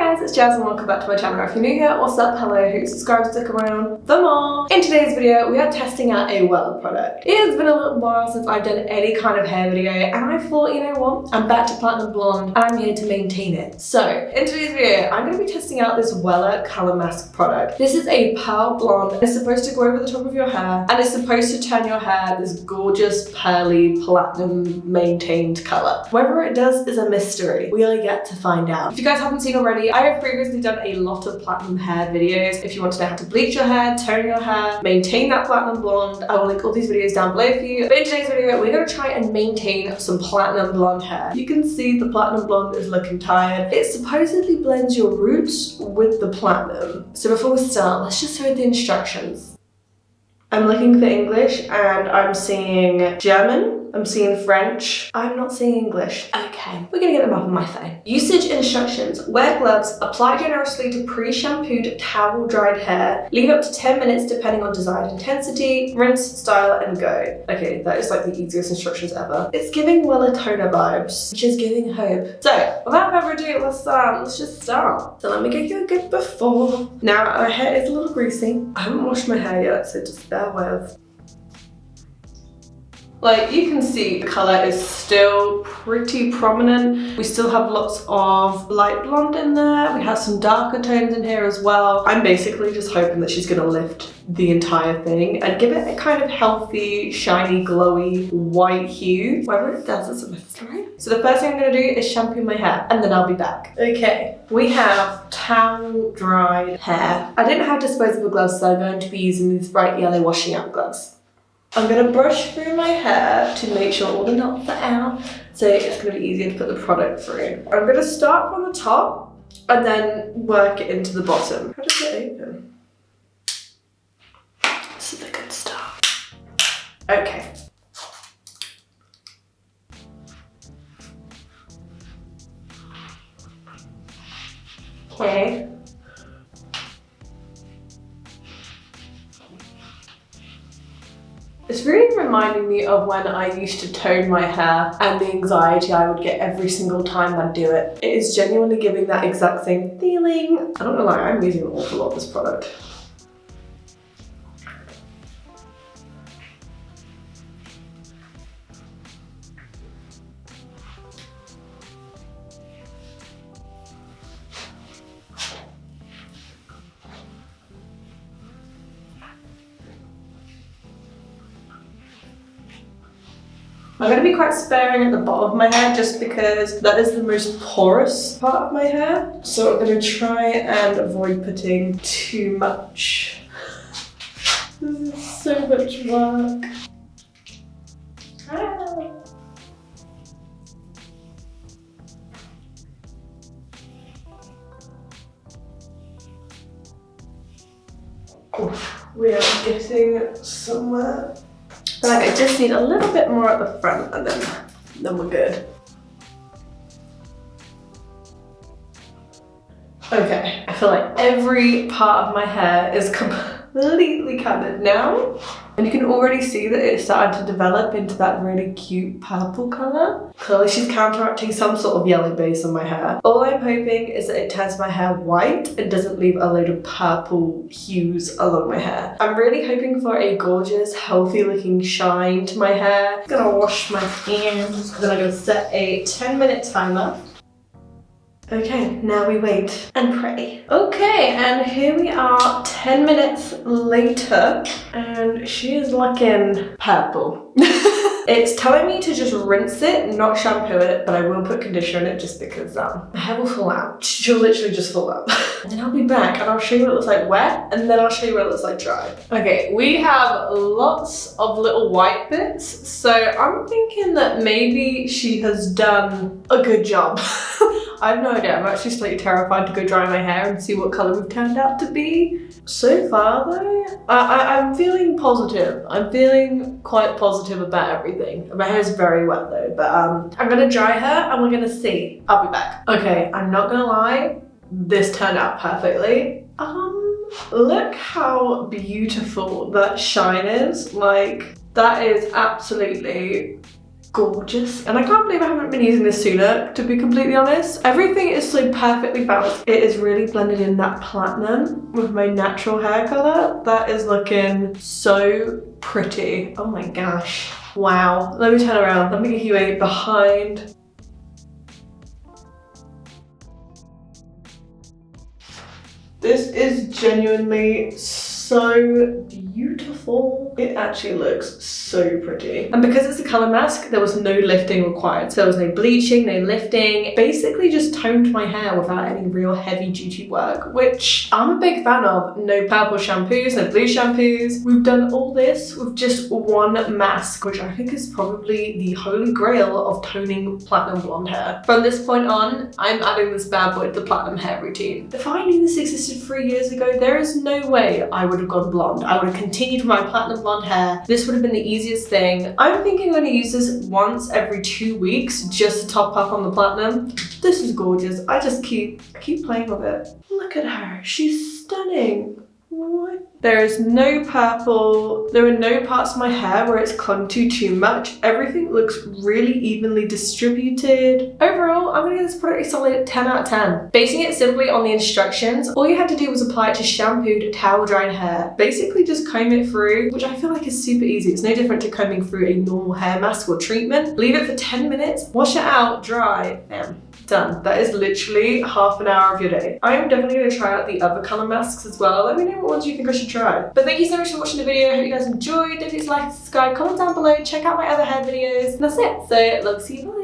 guys, it's Jasmine. Welcome back to my channel. If you're new here, what's up? Hello, who subscribes, stick around for more. In today's video, we are testing out a Wella product. It has been a little while since I've done any kind of hair video, and I thought, you know what? I'm back to platinum blonde, and I'm here to maintain it. So, in today's video, I'm going to be testing out this Wella Color Mask product. This is a pearl blonde. It's supposed to go over the top of your hair, and it's supposed to turn your hair this gorgeous, pearly, platinum maintained color. Whether it does is a mystery. We are yet to find out. If you guys haven't seen already, I have previously done a lot of platinum hair videos. If you want to know how to bleach your hair, tone your hair, maintain that platinum blonde, I will link all these videos down below for you. But in today's video, we're going to try and maintain some platinum blonde hair. You can see the platinum blonde is looking tired. It supposedly blends your roots with the platinum. So before we start, let's just read the instructions. I'm looking for English and I'm seeing German. I'm seeing French. I'm not seeing English. Okay, we're gonna get them up on my phone. Usage instructions. Wear gloves. Apply generously to pre-shampooed towel dried hair. Leave up to 10 minutes depending on desired intensity. Rinse, style, and go. Okay, that is like the easiest instructions ever. It's giving Wella toner vibes, which is giving hope. So, without further ado, let's just start. So let me get you a good before. Now, my hair is a little greasy. I haven't washed my hair yet, so just bear with. Like, you can see the colour is still pretty prominent. We still have lots of light blonde in there. We have some darker tones in here as well. I'm basically just hoping that she's gonna lift the entire thing and give it a kind of healthy, shiny, glowy, white hue. Whether it does, it's a mystery. So the first thing I'm gonna do is shampoo my hair and then I'll be back. Okay, we have towel dried hair. I didn't have disposable gloves, so I'm going to be using these bright yellow washing out gloves. I'm going to brush through my hair to make sure all the knots are out, so it's going to be easier to put the product through. I'm going to start from the top and then work it into the bottom. How does it open? This is a good start. Okay. Okay. It's really reminding me of when I used to tone my hair and the anxiety I would get every single time I'd do it. It is genuinely giving that exact same feeling. I don't know, like, I'm using an awful lot of this product. I'm going to be quite sparing at the bottom of my hair just because that is the most porous part of my hair. So I'm going to try and avoid putting too much. This is so much work. Oof, we are getting somewhere. Like, I just need a little bit more at the front and then we're good. Okay, I feel like every part of my hair is completely covered now. And you can already see that it's starting to develop into that really cute purple colour. Clearly she's counteracting some sort of yellow base on my hair. All I'm hoping is that it turns my hair white and doesn't leave a load of purple hues along my hair. I'm really hoping for a gorgeous, healthy looking shine to my hair. I'm gonna wash my hands, then I'm gonna set a 10-minute timer. Okay, now we wait and pray. Okay, and here we are 10 minutes later, and she is looking purple. It's telling me to just rinse it, not shampoo it, but I will put conditioner in it just because my hair will fall out. She'll literally just fall out. And then I'll be back and I'll show you what it looks like wet, and then I'll show you what it looks like dry. Okay, we have lots of little white bits, so I'm thinking that maybe she has done a good job. I have no idea. I'm actually slightly terrified to go dry my hair and see what colour we've turned out to be. So far though, I'm feeling positive. I'm feeling quite positive about everything. My hair is very wet though, but I'm gonna dry her and we're gonna see. I'll be back. Okay, I'm not gonna lie, this turned out perfectly. Look how beautiful that shine is. Like, that is absolutely gorgeous. And I can't believe I haven't been using this sooner, to be completely honest. Everything is so perfectly balanced. It is really blended in that platinum with my natural hair color. That is looking so pretty. Oh my gosh. Wow. Let me turn around. Let me give you a behind. This is genuinely so beautiful. It actually looks so pretty. And because it's a colour mask, there was no lifting required. So there was no bleaching, no lifting. Basically just toned my hair without any real heavy duty work, which I'm a big fan of. No purple shampoos, no blue shampoos. We've done all this with just one mask, which I think is probably the holy grail of toning platinum blonde hair. From this point on, I'm adding this bad boy to the platinum hair routine. If I knew this existed 3 years ago, there is no way I would have gone blonde. I would have continued with my platinum blonde hair. This would have been the easiest thing. I'm thinking I'm going to use this once every 2 weeks just to top up on the platinum. This is gorgeous. I keep playing with it. Look at her. She's stunning. What? There is no purple. There are no parts of my hair where it's clung to too much. Everything looks really evenly distributed. Overall, I'm gonna give this product a solid 10 out of 10. Basing it simply on the instructions, all you had to do was apply it to shampooed, towel dried hair. Basically just comb it through, which I feel like is super easy. It's no different to combing through a normal hair mask or treatment. Leave it for 10 minutes, wash it out, dry, bam. Done. That is literally half an hour of your day. I am definitely going to try out the other colour masks as well. Let me know what ones you think I should try. But thank you so much for watching the video. I hope you guys enjoyed. Don't forget to like and subscribe, comment down below, check out my other hair videos. And that's it. So, love to see you. Bye.